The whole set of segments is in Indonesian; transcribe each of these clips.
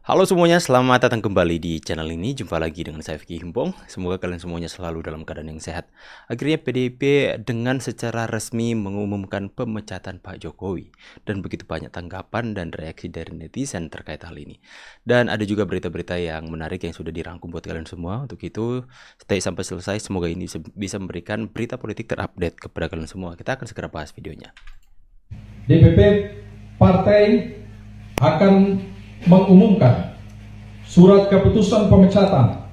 Halo semuanya, selamat datang kembali di channel ini. Jumpa lagi dengan saya Vicky Himpong. Semoga kalian semuanya selalu dalam keadaan yang sehat. Akhirnya PDIP dengan secara resmi mengumumkan pemecatan Pak Jokowi. Dan begitu banyak tanggapan dan reaksi dari netizen terkait hal ini. Dan ada juga berita-berita yang menarik yang sudah dirangkum buat kalian semua. Untuk itu, stay sampai selesai. Semoga ini bisa memberikan berita politik terupdate kepada kalian semua. Kita akan segera bahas videonya. DPP Partai akan mengumumkan surat keputusan pemecatan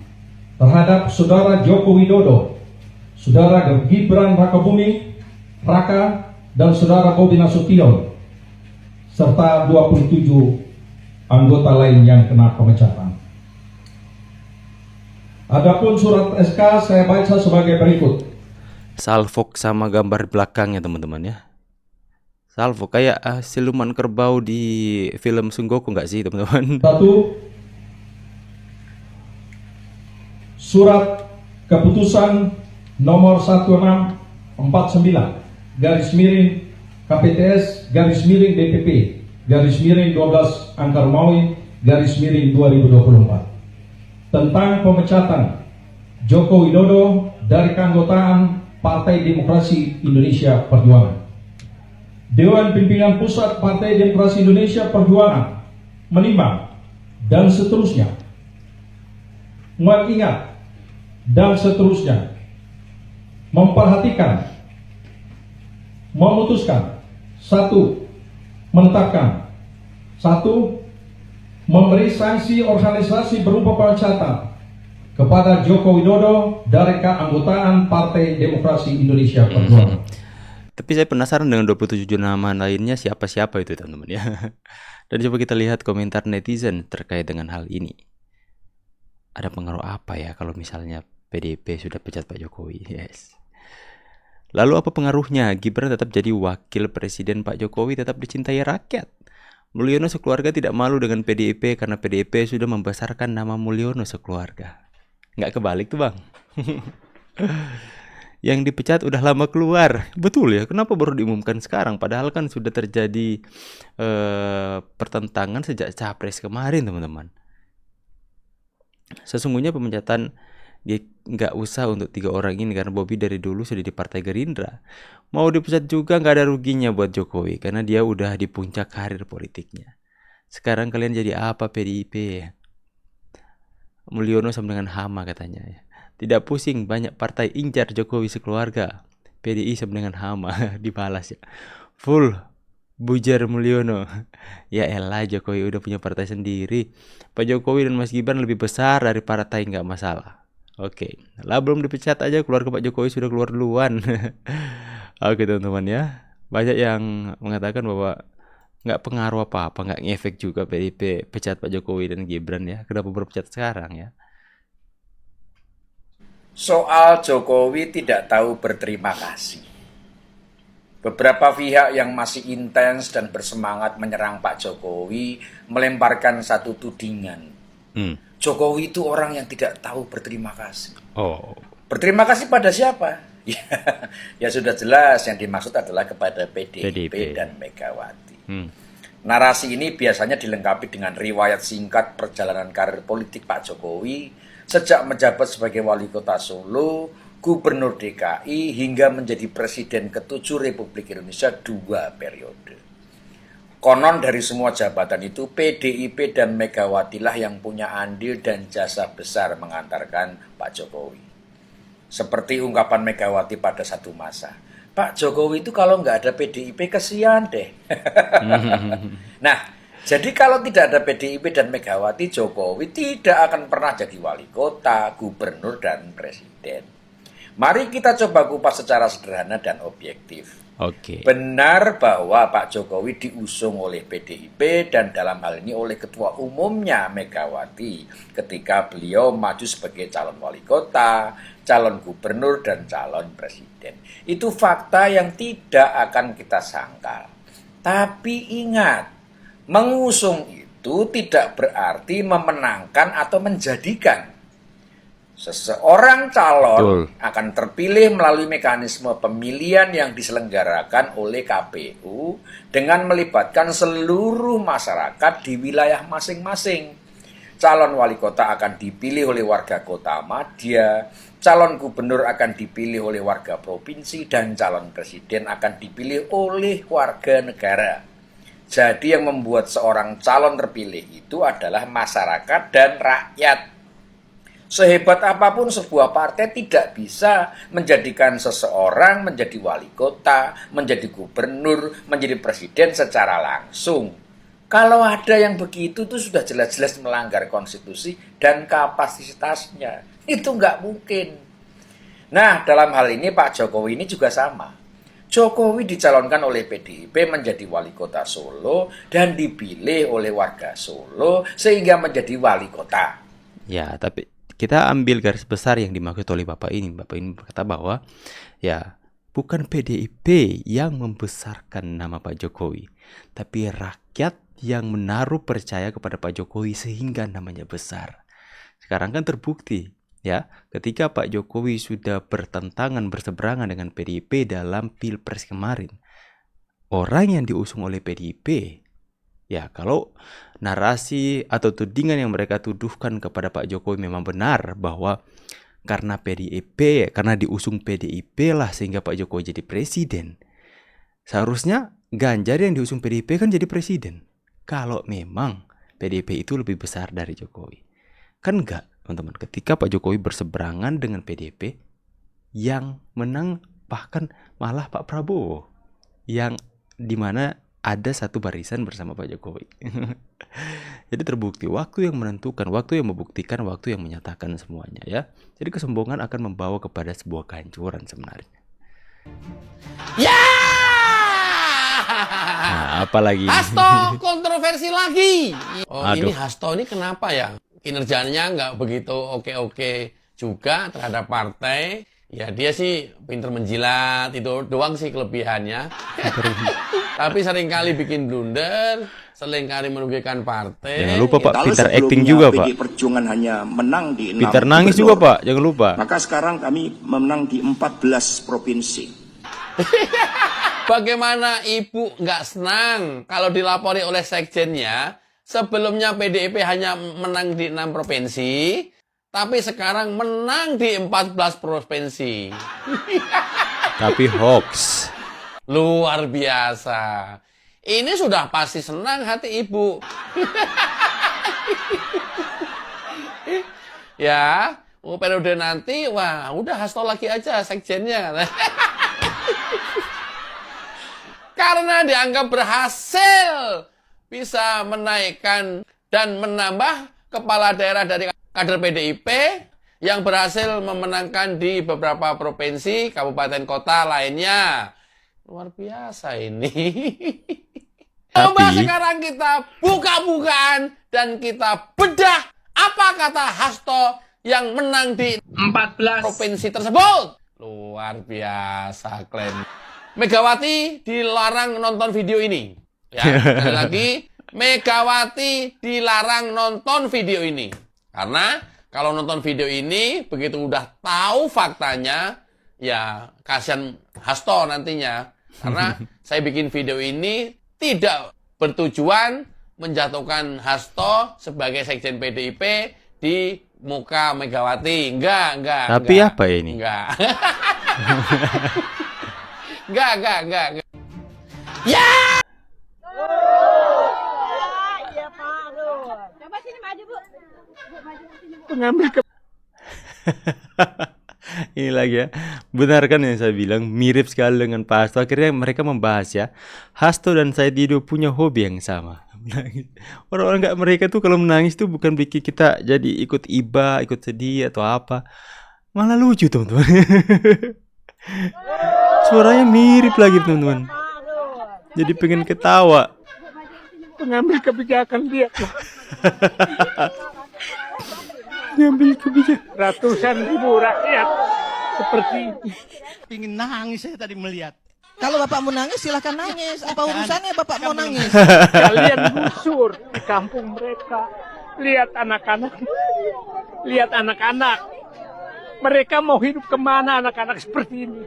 terhadap Saudara Joko Widodo, Saudara Gibran Rakabuming Raka, dan Saudara Bobi Nasution, serta 27 anggota lain yang kena pemecatan. Adapun surat SK saya baca sebagai berikut. Salfok sama gambar belakangnya teman-teman ya. Salvo kayak siluman kerbau di film Sunggoku nggak sih teman-teman? Satu, surat keputusan nomor 1649 garis miring KPTS garis miring DPP garis miring 12 Angkar Maui garis miring 2024 tentang pemecatan Joko Widodo dari keanggotaan Partai Demokrasi Indonesia Perjuangan. Dewan Pimpinan Pusat Partai Demokrasi Indonesia Perjuangan menimbang dan seterusnya, mengingat dan seterusnya, memperhatikan, memutuskan, satu, menetapkan, satu, memberi sanksi organisasi berupa pemecatan kepada Joko Widodo dari keanggotaan Partai Demokrasi Indonesia Perjuangan. Tapi saya penasaran dengan 27 nama lainnya siapa-siapa itu teman-teman ya. Dan coba kita lihat komentar netizen terkait dengan hal ini. Ada pengaruh apa ya kalau misalnya PDIP sudah pecat Pak Jokowi? Yes. Lalu apa pengaruhnya? Gibran tetap jadi wakil presiden Pak Jokowi, tetap dicintai rakyat. Mulyono sekeluarga tidak malu dengan PDIP karena PDIP sudah membesarkan nama Mulyono sekeluarga. Nggak kebalik tuh bang. Yang dipecat udah lama keluar. Betul ya, kenapa baru diumumkan sekarang? Padahal kan sudah terjadi pertentangan sejak Capres kemarin teman-teman. Sesungguhnya pemecatan dia nggak usah untuk 3 orang ini karena Bobi dari dulu sudah di Partai Gerindra. Mau dipecat juga nggak ada ruginya buat Jokowi karena dia udah di puncak karir politiknya. Sekarang kalian jadi apa PDIP? Mulyono sama dengan hama katanya ya. Tidak pusing, banyak partai incar Jokowi sekeluarga. PDI sama dengan hama, dibalas ya. Full, bujar Mulyono. Ya elah, Jokowi udah punya partai sendiri. Pak Jokowi dan Mas Gibran lebih besar dari partai, nggak masalah. Oke, lah belum dipecat aja keluarga Pak Jokowi sudah keluar duluan. Oke teman-teman ya. Banyak yang mengatakan bahwa nggak pengaruh apa-apa, nggak ngefek juga PDIP pecat Pak Jokowi dan Gibran ya. Kenapa baru pecat sekarang ya? Soal Jokowi tidak tahu berterima kasih. Beberapa pihak yang masih intens dan bersemangat menyerang Pak Jokowi melemparkan satu tudingan. Jokowi itu orang yang tidak tahu berterima kasih. Oh. Berterima kasih pada siapa? Ya sudah jelas yang dimaksud adalah kepada PDIP dan Megawati. Narasi ini biasanya dilengkapi dengan riwayat singkat perjalanan karir politik Pak Jokowi sejak menjabat sebagai wali kota Solo, gubernur DKI, hingga menjadi presiden ke-7 Republik Indonesia 2 periode. Konon dari semua jabatan itu, PDIP dan Megawati lah yang punya andil dan jasa besar mengantarkan Pak Jokowi. Seperti ungkapan Megawati pada satu masa, Pak Jokowi itu kalau nggak ada PDIP kesian deh. Nah, jadi kalau tidak ada PDIP dan Megawati, Jokowi tidak akan pernah jadi wali kota, gubernur, dan presiden. Mari kita coba kupas secara sederhana dan objektif. Oke. Benar bahwa Pak Jokowi diusung oleh PDIP dan dalam hal ini oleh ketua umumnya Megawati ketika beliau maju sebagai calon wali kota, calon gubernur, dan calon presiden. Itu fakta yang tidak akan kita sangkal. Tapi ingat, mengusung itu tidak berarti memenangkan atau menjadikan. Seseorang calon akan terpilih melalui mekanisme pemilihan yang diselenggarakan oleh KPU dengan melibatkan seluruh masyarakat di wilayah masing-masing. calon wali kota akan dipilih oleh warga kota Madia, calon gubernur akan dipilih oleh warga provinsi, dan calon presiden akan dipilih oleh warga negara. Jadi yang membuat seorang calon terpilih itu adalah masyarakat dan rakyat. Sehebat apapun sebuah partai tidak bisa menjadikan seseorang menjadi wali kota, menjadi gubernur, menjadi presiden secara langsung. Kalau ada yang begitu itu sudah jelas-jelas melanggar konstitusi dan kapasitasnya. Itu nggak mungkin. Nah, dalam hal ini Pak Jokowi ini juga sama. Jokowi dicalonkan oleh PDIP menjadi wali kota Solo dan dipilih oleh warga Solo sehingga menjadi wali kota. Ya, tapi kita ambil garis besar yang dimaksud oleh Bapak ini. Bapak ini berkata bahwa ya bukan PDIP yang membesarkan nama Pak Jokowi, tapi rakyat yang menaruh percaya kepada Pak Jokowi sehingga namanya besar. Sekarang kan terbukti ya, ketika Pak Jokowi sudah bertentangan berseberangan dengan PDIP dalam Pilpres kemarin, orang yang diusung oleh PDIP, ya kalau narasi atau tudingan yang mereka tuduhkan kepada Pak Jokowi memang benar bahwa karena PDIP, karena diusung PDIP lah sehingga Pak Jokowi jadi presiden. Seharusnya Ganjar yang diusung PDIP kan jadi presiden. Kalau memang PDIP itu lebih besar dari Jokowi. Kan enggak, teman-teman. Ketika Pak Jokowi berseberangan dengan PDIP, yang menang bahkan malah Pak Prabowo. Yang dimana ada satu barisan bersama Pak Jokowi. Jadi terbukti waktu yang menentukan, waktu yang membuktikan, waktu yang menyatakan semuanya ya. Jadi kesombongan akan membawa kepada sebuah kehancuran sebenarnya. Ya! Nah, apalagi Hasto kontroversi lagi. Oh, Aduh. ini Hasto ini kenapa ya? Kinerjanya nggak begitu oke-oke juga terhadap partai. Ya dia sih pinter menjilat, itu doang sih kelebihannya. Tapi seringkali bikin blunder, seringkali merugikan partai. Jangan lupa Pak, Kalau pintar sebelumnya acting juga Pak. PDI Perjuangan hanya menang di 6 Pintar nangis gubernur, juga Pak, jangan lupa. maka sekarang kami menang di 14 provinsi. Bagaimana Ibu nggak senang kalau dilapori oleh sekjennya, sebelumnya PDIP hanya menang di 6 provinsi, tapi sekarang menang di 14 provinsi. Tapi hoax. Luar biasa. Ini sudah pasti senang hati Ibu. Ya, periode nanti, wah udah Hasto lagi aja sekjennya. Karena dianggap berhasil bisa menaikkan dan menambah kepala daerah dari kader PDIP yang berhasil memenangkan di beberapa provinsi, kabupaten kota lainnya. Luar biasa ini. Coba sekarang kita buka-bukaan dan kita bedah apa kata Hasto yang menang di 14 provinsi tersebut. Luar biasa, klaim. Megawati dilarang nonton video ini. Ya, sekali lagi, Megawati dilarang nonton video ini. Karena kalau nonton video ini, begitu udah tahu faktanya, ya kasihan Hasto nantinya. Karena saya bikin video ini tidak bertujuan menjatuhkan Hasto sebagai sekjen PDIP di muka Megawati. Enggak. Tapi enggak. apa ini? Enggak. Enggak. Ya! Iya Pak, aduh. Coba sini maju Bu. Pengambil ini lagi ya, benar kan yang saya bilang, mirip sekali dengan Pak Hasto. Akhirnya mereka membahas ya, Hasto dan Said Didu punya hobi yang sama, menangis. Orang-orang nggak, mereka tuh kalau menangis tuh bukan bikin kita jadi ikut iba, ikut sedih atau apa, malah lucu teman-teman. Suaranya mirip lagi teman-teman, jadi pengen ketawa. Pengambil kebijakan dia. Ngambil kebijakan. Ratusan ribu rakyat seperti ini. Pingin nangis saya tadi melihat. Kalau Bapak mau nangis, silahkan nangis. Apa urusannya Bapak mau nangis? Kalian gusur di kampung mereka. Lihat anak-anak. Mereka mau hidup kemana anak-anak seperti ini?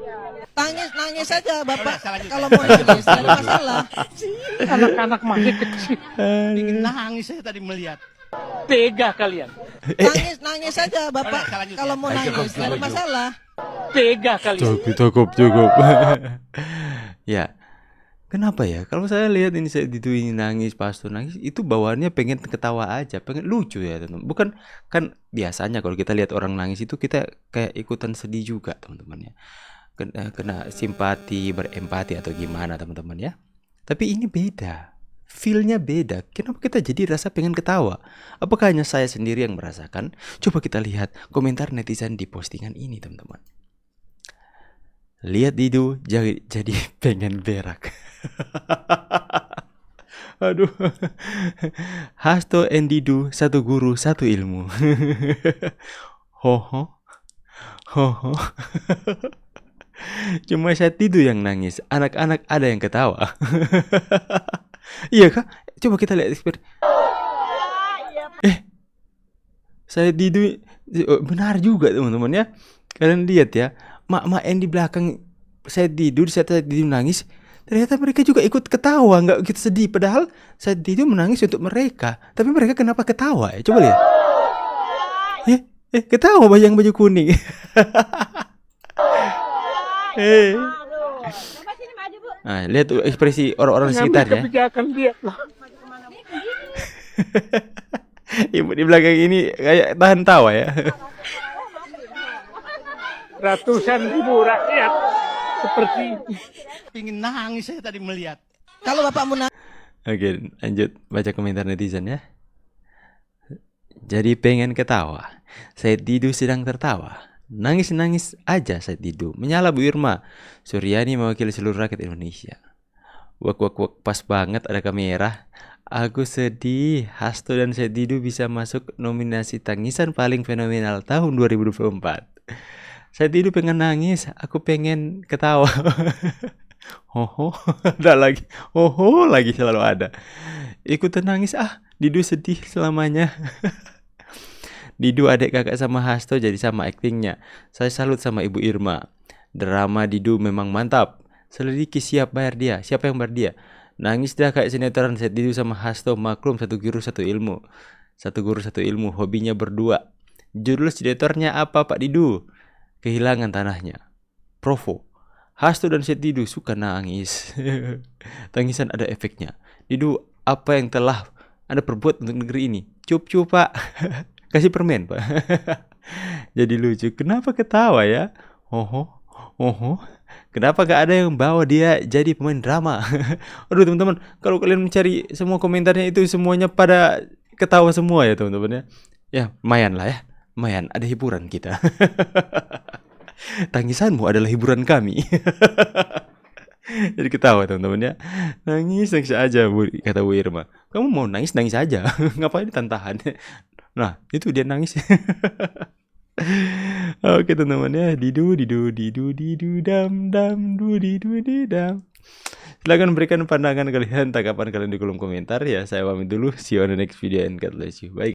Nangis saja Bapak. Kalau mau nangis, tidak ada masalah. Anak-anak masih kecil. Pingin nangis saya tadi melihat. Tega kalian. Nangis saja bapak. Kalau mau nangis nggak ada masalah. Tega kalian. Cukup. Ya, kenapa ya? Kalau saya lihat ini saya Didu ini nangis, Pasto nangis, itu bawaannya pengen ketawa aja, pengen lucu ya teman. Bukan kan biasanya kalau kita lihat orang nangis itu kita kayak ikutan sedih juga teman-teman ya. Kena simpati, berempati atau gimana teman-teman ya. Tapi ini beda. Feel-nya beda. Kenapa kita jadi rasa pengen ketawa? Apakah hanya saya sendiri yang merasakan? Coba kita lihat komentar netizen di postingan ini teman-teman. Lihat Didu jadi pengen berak. Aduh. Hasto and Didu, satu guru, satu ilmu. Hoho. Cuma saya Didu yang nangis. Anak-anak ada yang ketawa. Iya kah? Coba kita lihat saya Didu benar juga teman-teman ya. Kalian lihat ya, mak-mak yang di belakang saya Didu, saat saya Didu nangis, ternyata mereka juga ikut ketawa, nggak gitu sedih. Padahal saya Didu menangis untuk mereka, tapi mereka kenapa ketawa ya? Coba lihat. Ketawa yang baju kuning. Nah, lihat tuh ekspresi orang-orang sekitar ya. Kebijakan dia lah. Ibu di belakang ini kayak tahan tawa ya. Ratusan ribu rakyat seperti ini. Pingin nangis saya tadi melihat. Kalau bapak mau nangis. Oke, lanjut baca komentar netizen ya. Jadi pengen ketawa. Saya Didu sedang tertawa. Nangis-nangis aja saya Didu. Menyala Bu Irma. Suryani mewakili seluruh rakyat Indonesia. Wak, pas banget ada kamera. Aku sedih. Hasto dan saya Didu bisa masuk nominasi tangisan paling fenomenal tahun 2024. Saya Didu pengen nangis. Aku pengen ketawa. Hoho, ada lagi. Hoho, lagi selalu ada. Ikutan nangis Didu sedih selamanya. Didu adik kakak sama Hasto jadi sama aktingnya. Saya salut sama Ibu Irma. Drama Didu memang mantap. Selidiki siapa yang bayar dia. Nangis dah kayak sinetron set Didu sama Hasto. Maklum satu guru satu ilmu. Satu guru satu ilmu, hobinya berdua. Judul sinetronnya apa Pak Didu? Kehilangan tanahnya. Provo. Hasto dan Set Didu suka nangis. Tangisan ada efeknya. Didu, apa yang telah Anda perbuat untuk negeri ini? Cup Pak. Kasih permen Pak. Jadi lucu. Kenapa ketawa ya? Oho. Kenapa gak ada yang bawa dia jadi pemain drama? Aduh teman-teman, kalau kalian mencari semua komentarnya itu semuanya pada ketawa semua ya teman-teman ya. Ya lumayan lah ya. Lumayan ada hiburan kita. Tangisanmu adalah hiburan kami. Jadi ketawa teman-teman ya. Nangis aja kata Bu Irma. Kamu mau nangis aja. Ngapain ditahan? Nah itu dia nangis. Oke teman-teman ya. Didu dam dam. Silahkan berikan pandangan kalian, tanggapan kalian di kolom komentar ya. Saya pamit dulu. See you on the next video and God bless you. Bye.